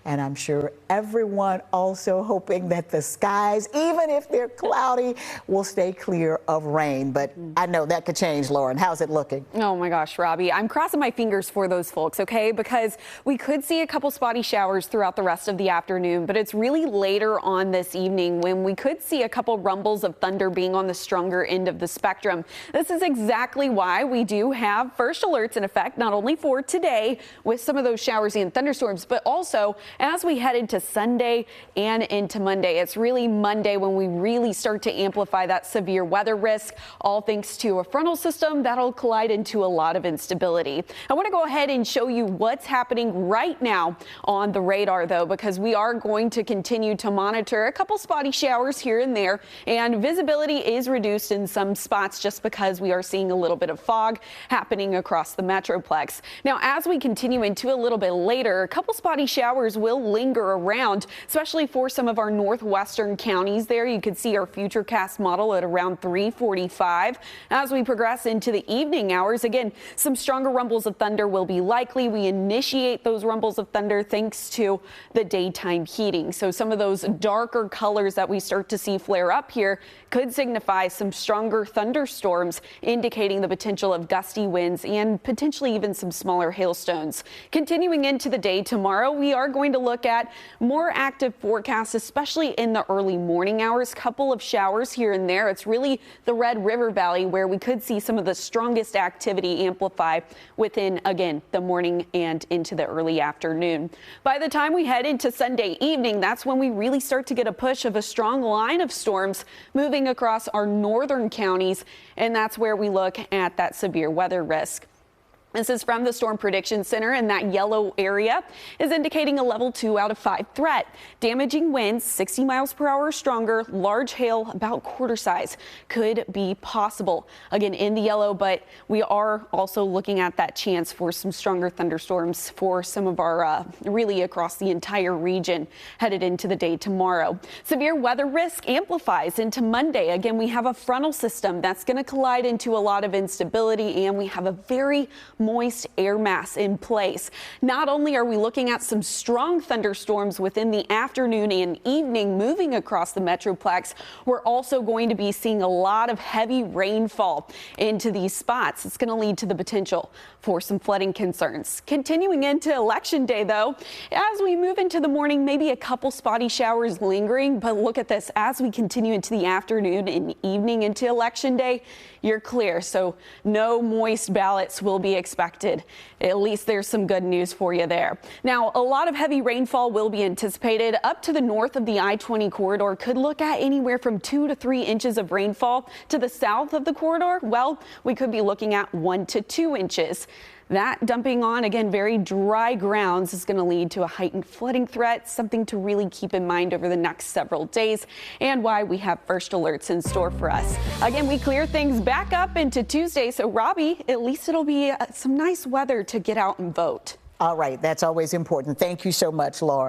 And I'm sure everyone also hoping that the skies, even if they're cloudy, will stay clear of rain. But I know that could change, Lauren. How's it looking? Oh my gosh, Robbie, I'm crossing my fingers for those folks, okay? Because we could see a couple spotty showers throughout the rest of the afternoon, but it's really later on this evening when we could see a couple rumbles of thunder being on the stronger end of the spectrum. This is exactly why we do have first alerts in effect, not only for today with some of those showers and thunderstorms, but also as we head into Sunday and into Monday. It's really Monday when we really start to amplify that severe weather risk, all thanks to a frontal system that'll collide into a lot of instability. I want to go ahead and show you what's happening right now on the radar, though, because we are going to continue to monitor a couple spotty showers here and there, and visibility is reduced in some spots just because we are seeing a little bit of fog happening across the metroplex. Now, as we continue into a little bit later, a couple spotty showers will linger around, especially for some of our northwestern counties there. You can see our Futurecast model at around 3:45. As we progress into the evening hours, again, some stronger rumbles of thunder will be likely. We initiate those rumbles of thunder thanks to the daytime heating. So some of those darker colors that we start to see flare up here could signify some stronger thunderstorms, indicating the potential of gusty winds and potentially even some smaller hailstones. Continuing into the day tomorrow, we are going to look at more active forecasts, especially in the early morning hours. Couple of showers here and there. It's really the Red River Valley where we could see some of the strongest activity amplify within, again, the morning and into the early afternoon. By the time we head into Sunday evening, that's when we really start to get a push of a strong line of storms moving across our northern counties, and that's where we look at that severe weather risk. This is from the Storm Prediction Center, and that yellow area is indicating a level 2 out of 5 threat. Damaging winds 60 miles per hour or stronger, large hail about quarter size could be possible. Again, in the yellow, but we are also looking at that chance for some stronger thunderstorms for some of our really across the entire region headed into the day tomorrow. Severe weather risk amplifies into Monday. Again, we have a frontal system that's going to collide into a lot of instability, and we have a very moist air mass in place. Not only are we looking at some strong thunderstorms within the afternoon and evening moving across the metroplex, we're also going to be seeing a lot of heavy rainfall into these spots. It's going to lead to the potential for some flooding concerns. Continuing into Election Day, though, as we move into the morning, maybe a couple spotty showers lingering, but look at this. As we continue into the afternoon and evening into Election Day, you're clear. So no moist ballots will be expected. At least there's some good news for you there. Now, a lot of heavy rainfall will be anticipated up to the north of the I-20 corridor. Could look at anywhere from 2 to 3 inches of rainfall. To the south of the corridor, well, we could be looking at 1 to 2 inches. That dumping on, again, very dry grounds is going to lead to a heightened flooding threat, something to really keep in mind over the next several days, and why we have first alerts in store for us. Again, we clear things back up into Tuesday, so Robbie, at least it'll be some nice weather to get out and vote. All right, that's always important. Thank you so much, Laura.